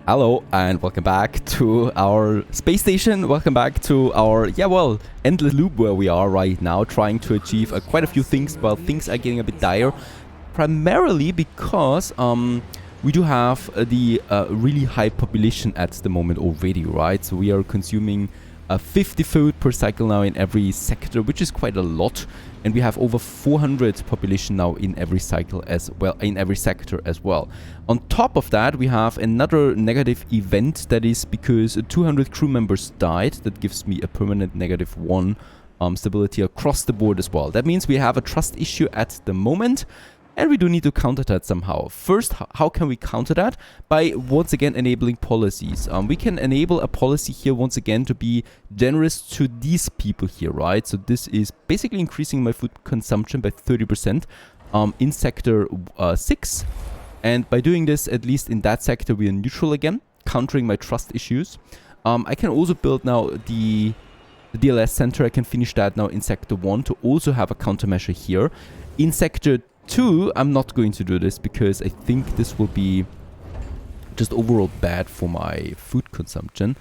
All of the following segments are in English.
Hello and welcome back to our space station. Welcome back to our, endless loop where we are right now, trying to achieve quite a few things, while things are getting a bit dire. Primarily because we do have the really high population at the moment already, right? So we are consuming 50 food per cycle now in every sector, which is quite a lot. And we have over 400 population now in every cycle as well, in every sector as well. On top of that, we have another negative event, that is because 200 crew members died. That gives me a permanent -1 stability across the board as well. That means we have a trust issue at the moment. And we do need to counter that somehow. First, how can we counter that? By once again enabling policies. We can enable a policy here once again to be generous to these people here, right? So this is basically increasing my food consumption by 30% in sector 6. And by doing this, at least in that sector, we are neutral again, countering my trust issues. I can also build now the DLS center. I can finish that now in sector 1 to also have a countermeasure here. In sector 2, I'm not going to do this because I think this will be just overall bad for my food consumption.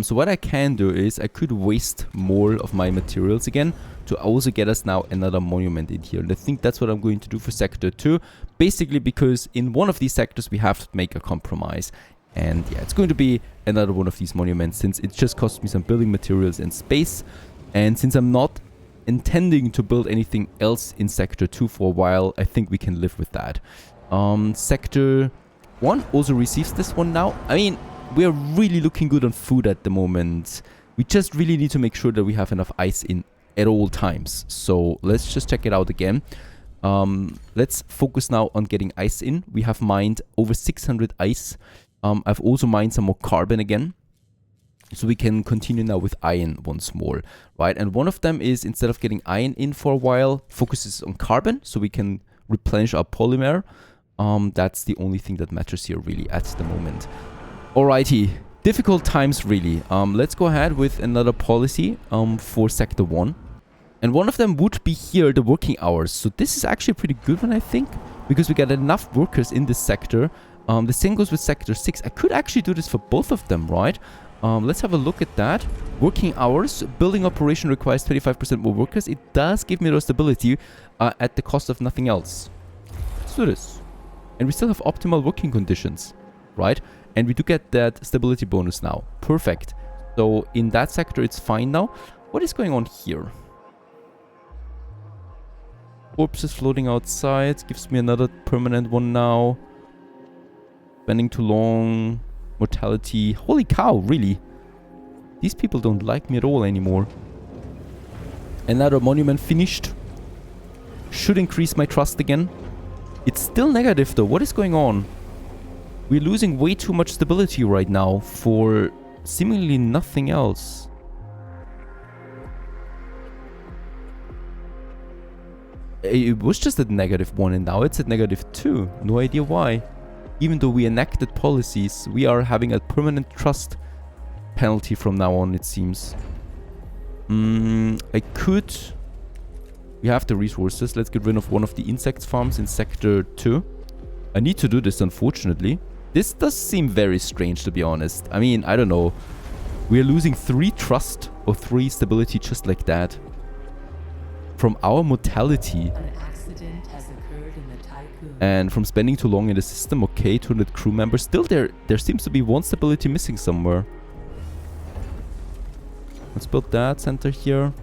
So what I can do is I could waste more of my materials again to also get us now another monument in here. And I think that's what I'm going to do for sector 2. Basically because in one of these sectors we have to make a compromise. And yeah, it's going to be another one of these monuments since it just costs me some building materials and space. And since I'm not intending to build anything else in sector 2 for a while, I think we can live with that. Sector 1 also receives this one now. I mean, we are really looking good on food at the moment. We just really need to make sure that we have enough ice in at all times. So let's just check it out again. Let's focus now on getting ice in. We have mined over 600 ice. I've also mined some more carbon again. So we can continue now with iron once more, right? And one of them is, instead of getting iron in for a while, focuses on carbon, so we can replenish our polymer. That's the only thing that matters here really at the moment. Alrighty, difficult times really. Let's go ahead with another policy for sector 1. And one of them would be here, the working hours. So this is actually a pretty good one, I think, because we got enough workers in this sector. The same goes with sector 6. I could actually do this for both of them, right? Let's have a look at that. Working hours. Building operation requires 25% more workers. It does give me the stability at the cost of nothing else. Let's do this. And we still have optimal working conditions, right? And we do get that stability bonus now. Perfect. So in that sector, it's fine now. What is going on here? Corpses floating outside. Gives me another permanent one now. Spending too long. Mortality. Holy cow, really? These people don't like me at all anymore. Another monument finished. Should increase my trust again. It's still negative though. What is going on? We're losing way too much stability right now for seemingly nothing else. It was just at -1 and now it's at -2. No idea why. Even though we enacted policies, we are having a permanent trust penalty from now on, it seems. I could... We have the resources. Let's get rid of one of the insect farms in sector 2. I need to do this, unfortunately. This does seem very strange, to be honest. I mean, I don't know. We are losing 3 trust or 3 stability just like that. From our mortality. And from spending too long in the system. Okay, 200 crew members. Still, there seems to be 1 stability missing somewhere. Let's build that center here.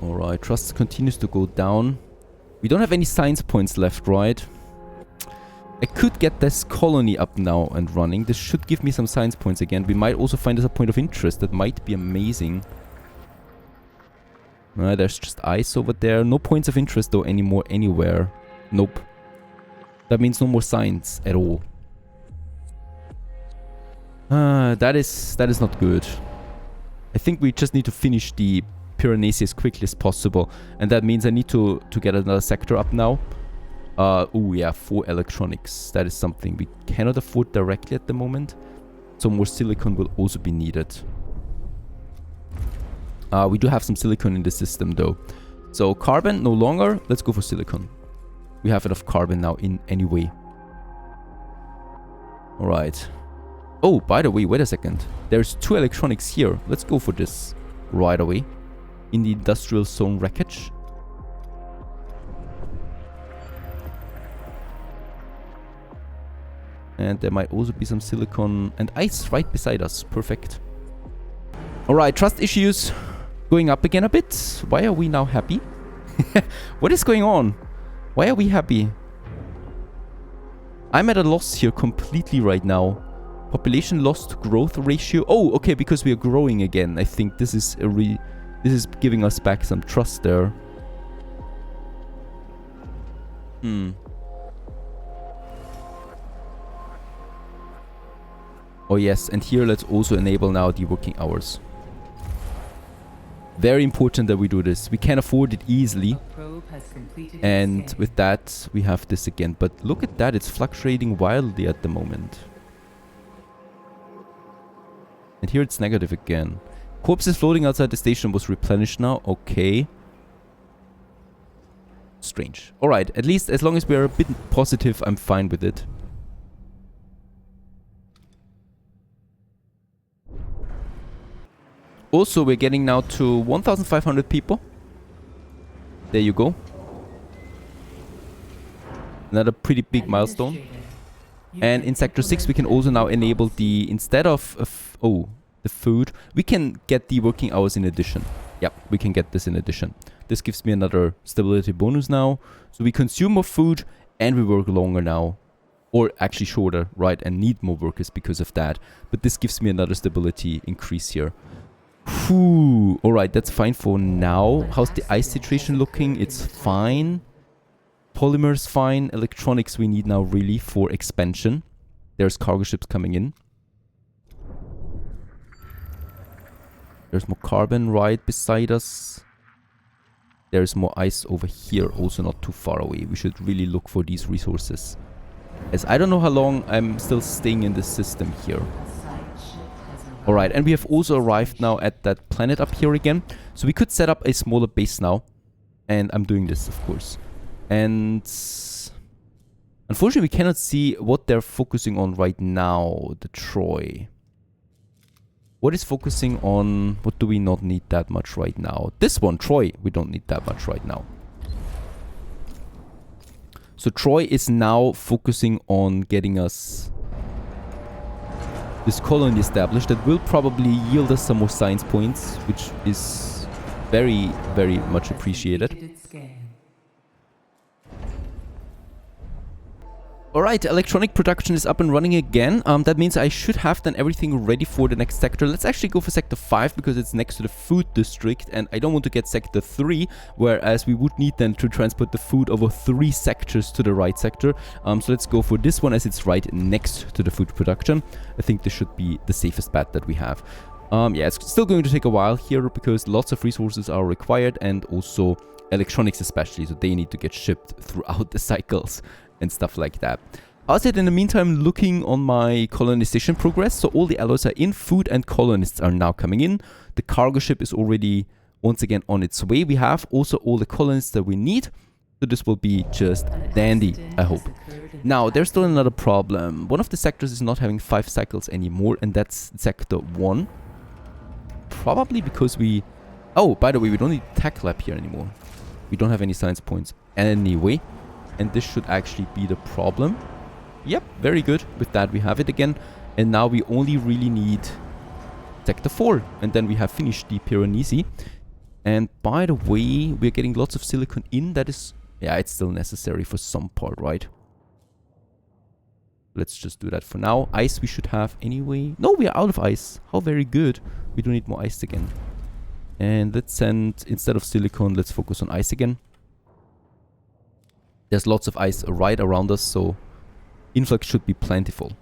Alright, trust continues to go down. We don't have any science points left, right? I could get this colony up now and running. This should give me some science points again. We might also find us a point of interest. That might be amazing. There's just ice over there. No points of interest though anymore anywhere. Nope. That means no more science at all. That is not good. I think we just need to finish the Piranesi as quickly as possible. And that means I need to get another sector up now. Oh yeah, 4 electronics. That is something we cannot afford directly at the moment. So more silicon will also be needed. We do have some silicon in the system though. So carbon no longer. Let's go for silicon. We have enough carbon now in any way. Alright. Oh, by the way, wait a second. There's 2 electronics here. Let's go for this right away. In the industrial zone wreckage. And there might also be some silicon and ice right beside us. Perfect. Alright, trust issues going up again a bit. Why are we now happy? What is going on? Why are we happy? I'm at a loss here completely right now. Population loss to growth ratio. Oh, okay, because we are growing again. I think this is this is giving us back some trust there. Oh yes, and here let's also enable now the working hours. Very important that we do this. We can afford it easily. And with that, we have this again. But look at that, it's fluctuating wildly at the moment. And here it's negative again. Corpses floating outside the station was replenished now. Okay. Strange. Alright, at least as long as we are a bit positive, I'm fine with it. Also, we're getting now to 1,500 people. There you go. Another pretty big milestone. And in Sector 6, we can also now enable the, instead of, the food, we can get the working hours in addition. Yep, we can get this in addition. This gives me another stability bonus now. So we consume more food and we work longer now. Or actually shorter, right? And need more workers because of that. But this gives me another stability increase here. Whew. Alright, that's fine for now. How's the ice situation looking? It's fine. Polymers fine. Electronics we need now really for expansion. There's cargo ships coming in. There's more carbon right beside us. There's more ice over here, also not too far away. We should really look for these resources. As I don't know how long I'm still staying in this system here. Alright, and we have also arrived now at that planet up here again. So we could set up a smaller base now. And I'm doing this, of course. And unfortunately, we cannot see what they're focusing on right now, the Troy. What is focusing on? What do we not need that much right now? This one, Troy, we don't need that much right now. So Troy is now focusing on getting us this colony established. That will probably yield us some more science points, which is very, very much appreciated. Alright, electronic production is up and running again. That means I should have then everything ready for the next sector. Let's actually go for sector 5 because it's next to the food district and I don't want to get sector 3, whereas we would need then to transport the food over 3 sectors to the right sector. So let's go for this one as it's right next to the food production. I think this should be the safest bet that we have. Yeah, it's still going to take a while here because lots of resources are required and also electronics especially, so they need to get shipped throughout the cycles and stuff like that. How's it in the meantime looking on my colonization progress? So all the alloys are in, food and colonists are now coming in. The cargo ship is already once again on its way. We have also all the colonists that we need. So this will be just dandy, I hope. Now, there's still another problem. One of the sectors is not having 5 cycles anymore, and that's sector 1. Probably because we... Oh, by the way, we don't need tech lab here anymore. We don't have any science points anyway. And this should actually be the problem. Yep, very good. With that, we have it again. And now we only really need sector 4. And then we have finished the Piranesi. And by the way, we're getting lots of silicon in. That is... Yeah, it's still necessary for some part, right? Let's just do that for now. Ice we should have anyway. No, we are out of ice. How very good. We don't need more ice again. And let's send... Instead of silicon, let's focus on ice again. There's lots of ice right around us, so influx should be plentiful.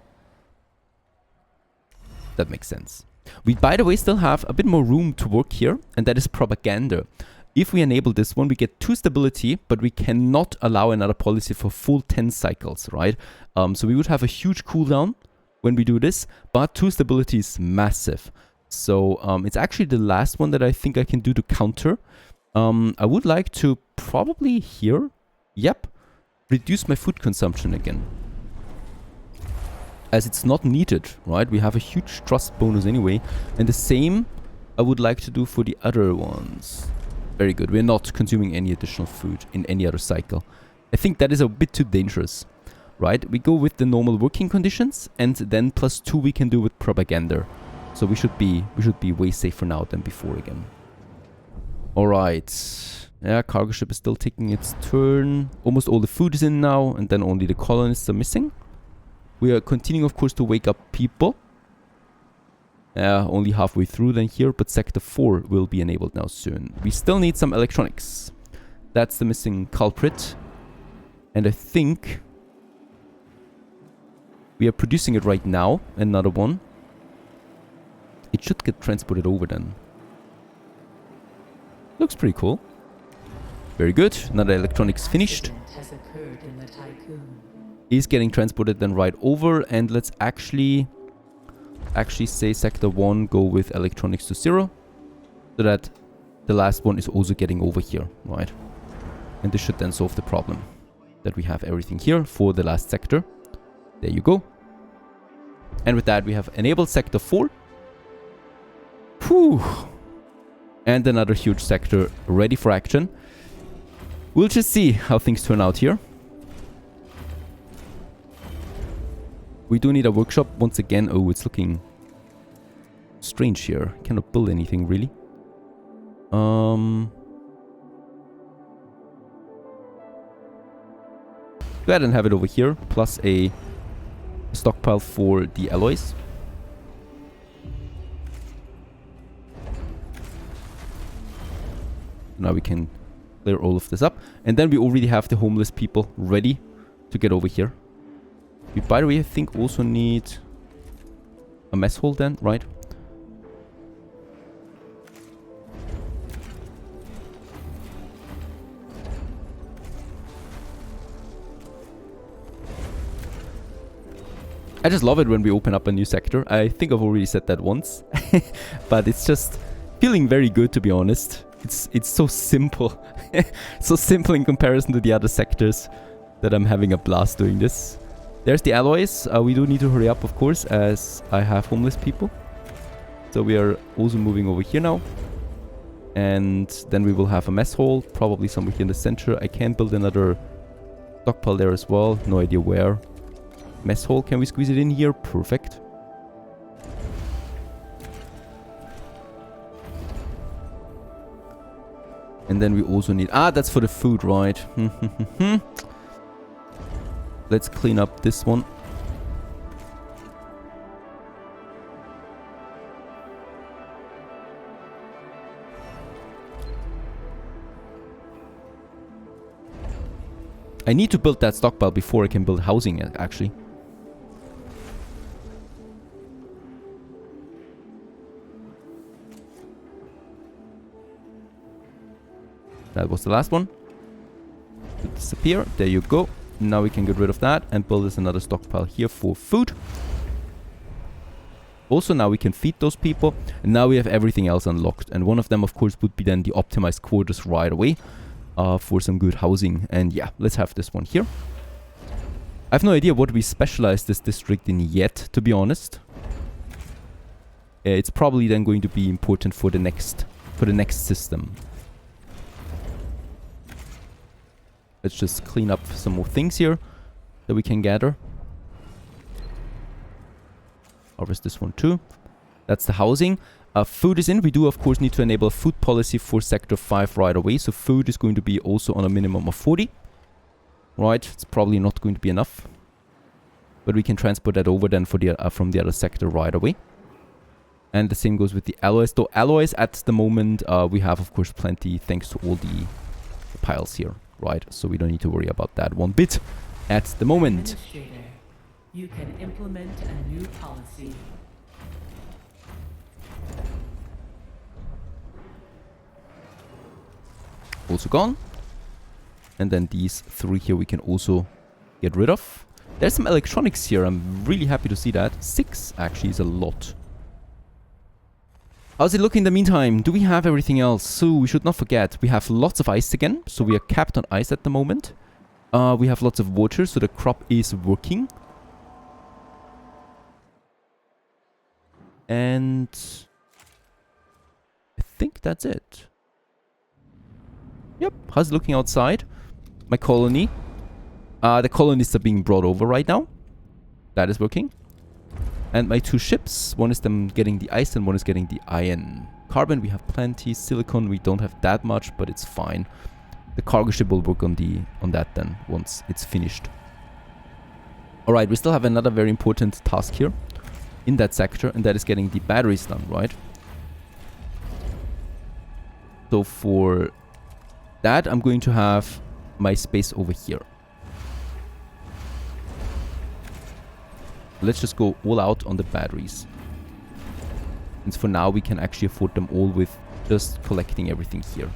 That makes sense. We, by the way, still have a bit more room to work here, and that is propaganda. If we enable this one, we get 2 stability, but we cannot allow another policy for full 10 cycles, right? So we would have a huge cooldown when we do this, but 2 stability is massive. So it's actually the last one that I think I can do to counter. I would like to probably here, yep, reduce my food consumption again. As it's not needed, right? We have a huge trust bonus anyway. And the same I would like to do for the other ones. Very good. We're not consuming any additional food in any other cycle. I think that is a bit too dangerous, right? We go with the normal working conditions, and then +2 we can do with propaganda. So we should be way safer now than before again. All right. Yeah, cargo ship is still taking its turn. Almost all the food is in now, and then only the colonists are missing. We are continuing, of course, to wake up people. Only halfway through then here, but Sector 4 will be enabled now soon. We still need some electronics. That's the missing culprit. And I think we are producing it right now. Another one. It should get transported over then. Looks pretty cool. Very good. Another electronics finished. Is getting transported then right over, and let's actually say Sector 1 go with electronics to 0, so that the last one is also getting over here, right? And this should then solve the problem that we have everything here for the last sector. There you go. And with that we have enabled Sector 4. Whew. And another huge sector ready for action. We'll just see how things turn out here. We do need a workshop once again. Oh, it's looking strange here. Cannot build anything really. Go ahead and have it over here, plus a stockpile for the alloys. Now we can clear all of this up. And then we already have the homeless people ready to get over here. We, by the way, I think also need a mess hall then, right? I just love it when we open up a new sector. I think I've already said that once. But it's just feeling very good, to be honest. It's so simple. So simple in comparison to the other sectors that I'm having a blast doing this. There's the alloys. We do need to hurry up, of course, as I have homeless people. So we are also moving over here now. And then we will have a mess hall, probably somewhere here in the center. I can build another stockpile there as well. No idea where. Mess hall, can we squeeze it in here? Perfect. And then we also need... Ah, that's for the food, right? Let's clean up this one. I need to build that stockpile before I can build housing, actually. That was the last one. Disappear. There you go. Now we can get rid of that and build us another stockpile here for food. Also, now we can feed those people. And now we have everything else unlocked. And one of them, of course, would be then the optimized quarters right away. For some good housing. And yeah, let's have this one here. I have no idea what we specialize this district in yet, to be honest. It's probably then going to be important for the next system. Let's just clean up some more things here that we can gather. Harvest this one too. That's the housing. Food is in. We do, of course, need to enable a food policy for Sector 5 right away. So food is going to be also on a minimum of 40. Right, it's probably not going to be enough. But we can transport that over then for the, from the other sector right away. And the same goes with the alloys. Though alloys at the moment, we have, of course, plenty thanks to all the piles here. Right, so we don't need to worry about that one bit at the moment. You can implement a new policy. Also gone. And then these three here we can also get rid of. There's some electronics here. I'm really happy to see that. 6 actually is a lot. How's it looking in the meantime? Do we have everything else? So we should not forget, we have lots of ice again. So we are capped on ice at the moment. We have lots of water, so the crop is working. And I think that's it. Yep, how's it looking outside? My colony. The colonists are being brought over right now. That is working. And my 2 ships, one is them getting the ice and one is getting the iron. Carbon, we have plenty. Silicon, we don't have that much, but it's fine. The cargo ship will work on that then, once it's finished. Alright, we still have another very important task here in that sector, and that is getting the batteries done, right? So for that, I'm going to have my space over here. Let's just go all out on the batteries. Since for now we can actually afford them all with just collecting everything here.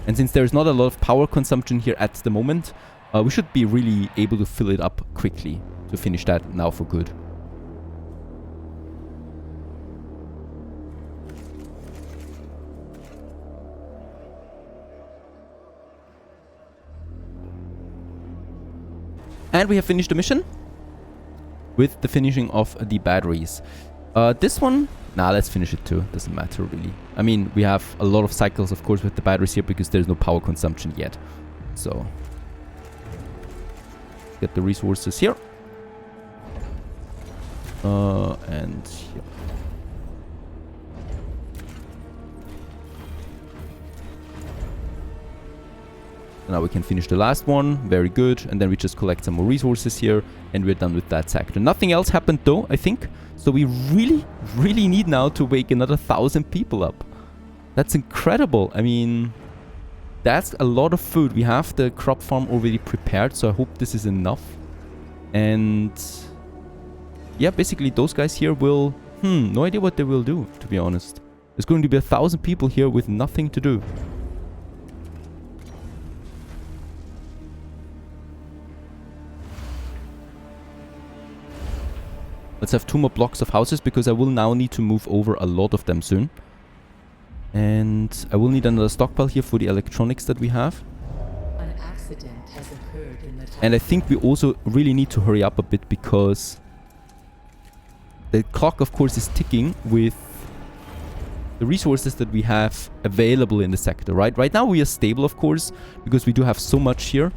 And since there's not a lot of power consumption here at the moment, we should be really able to fill it up quickly to finish that now for good. And we have finished the mission with the finishing of the batteries. This one, let's finish it too. Doesn't matter really. I mean, we have a lot of cycles, of course, with the batteries here because there's no power consumption yet. So, get the resources here. And here. Now we can finish the last one. Very good. And then we just collect some more resources here. And we're done with that sector. Nothing else happened though, I think. So we really, really need now to wake another 1,000 people up. That's incredible. I mean, that's a lot of food. We have the crop farm already prepared. So I hope this is enough. And yeah, basically those guys here will... no idea what they will do, to be honest. There's going to be 1,000 people here with nothing to do. Let's have 2 more blocks of houses because I will now need to move over a lot of them soon. And I will need another stockpile here for the electronics that we have. An accident has occurred in the And I think we also really need to hurry up a bit because the clock, of course, is ticking with the resources that we have available in the sector, right? Right now we are stable, of course, because we do have so much here.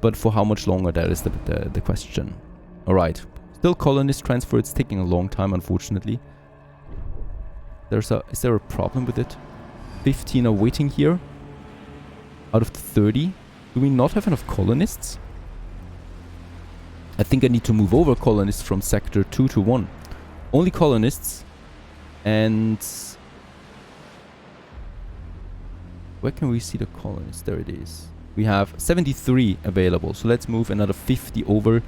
But for how much longer, that is the question. All right. Still colonist transfer, it's taking a long time, unfortunately. Is there a problem with it? 15 are waiting here. Out of the 30. Do we not have enough colonists? I think I need to move over colonists from sector 2 to 1. Only colonists. And... where can we see the colonists? There it is. We have 73 available. So let's move another 50 over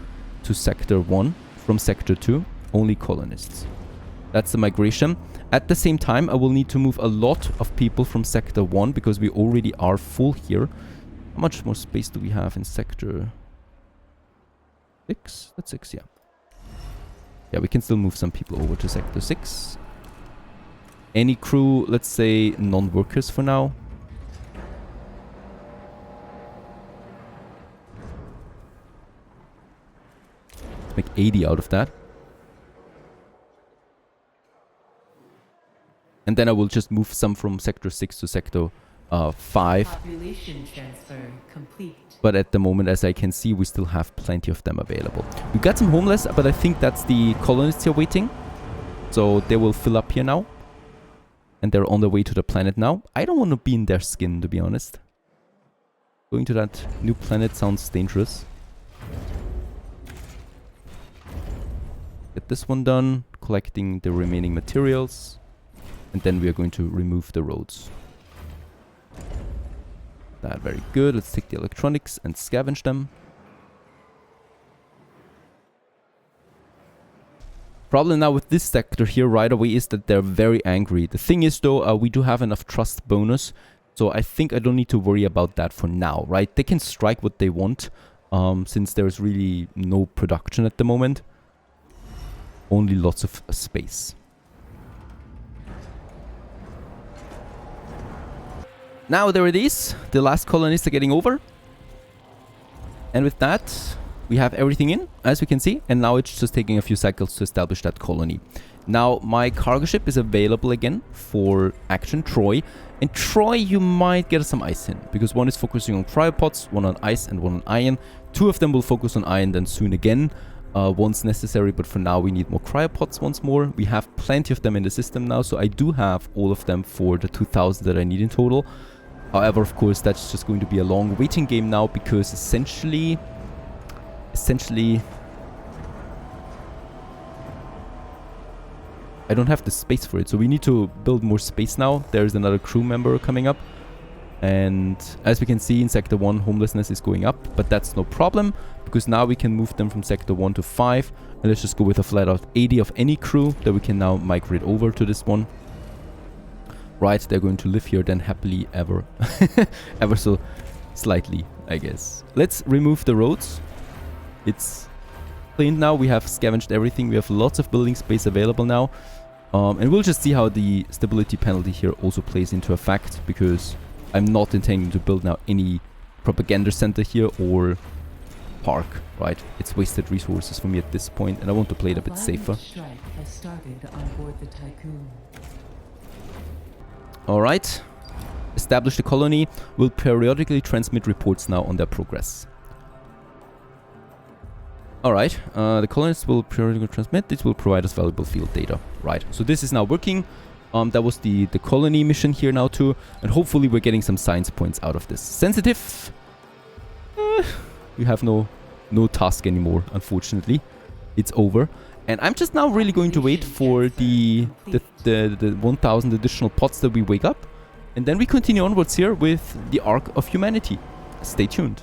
to sector 1. From sector 2, only colonists. That's the migration. At the same time, I will need to move a lot of people from sector 1 because we already are full here. How much more space do we have in sector 6? That's 6, yeah. Yeah, we can still move some people over to sector 6. Any crew, let's say non-workers for now. Make 80 out of that. And then I will just move some from sector 6 to sector 5. Population transfer complete. But at the moment, as I can see, we still have plenty of them available. We got some homeless, but I think that's the colonists here waiting. So they will fill up here now. And they're on their way to the planet now. I don't want to be in their skin, to be honest. Going to that new planet sounds dangerous. Get this one done, collecting the remaining materials, and then we are going to remove the roads. That very good. Let's take the electronics and scavenge them. Problem now with this sector here right away is that they're very angry. The thing is though, we do have enough trust bonus, so I think I don't need to worry about that for now, right? They can strike what they want, since there's really no production at the moment. Only lots of space. Now there it is. The last colonists are getting over. And with that, we have everything in, as we can see. And now it's just taking a few cycles to establish that colony. Now, my cargo ship is available again for action, Troy. And Troy, you might get some ice in, because one is focusing on cryopods, one on ice and one on iron. Two of them will focus on iron then soon again, once necessary. But for now, we need more cryopods once more. We have plenty of them in the system now, so I do have all of them for the 2,000 that I need in total. However, of course, that's just going to be a long waiting game now, because essentially, I don't have the space for it. So we need to build more space now. There's another crew member coming up. And as we can see in Sector 1, homelessness is going up. But that's no problem, because now we can move them from Sector 1 to 5. And let's just go with a flat out 80 of any crew that we can now migrate over to this one. Right, they're going to live here then happily ever. Ever so slightly, I guess. Let's remove the roads. It's cleaned now. We have scavenged everything. We have lots of building space available now. And we'll just see how the stability penalty here also plays into effect, because I'm not intending to build now any propaganda center here or park, right? It's wasted resources for me at this point, and I want to play it a bit safer. Strike has started on board the Tiqqun. Alright. Establish the colony. Will periodically transmit reports now on their progress. Alright. The colonists will periodically transmit. This will provide us valuable field data. Right. So this is now working. That was the colony mission here now too. And hopefully we're getting some science points out of this. Sensitive. We have no task anymore, unfortunately. It's over. And I'm just now really going to wait for the 1,000 additional pots that we wake up. And then we continue onwards here with the Arc of Humanity. Stay tuned.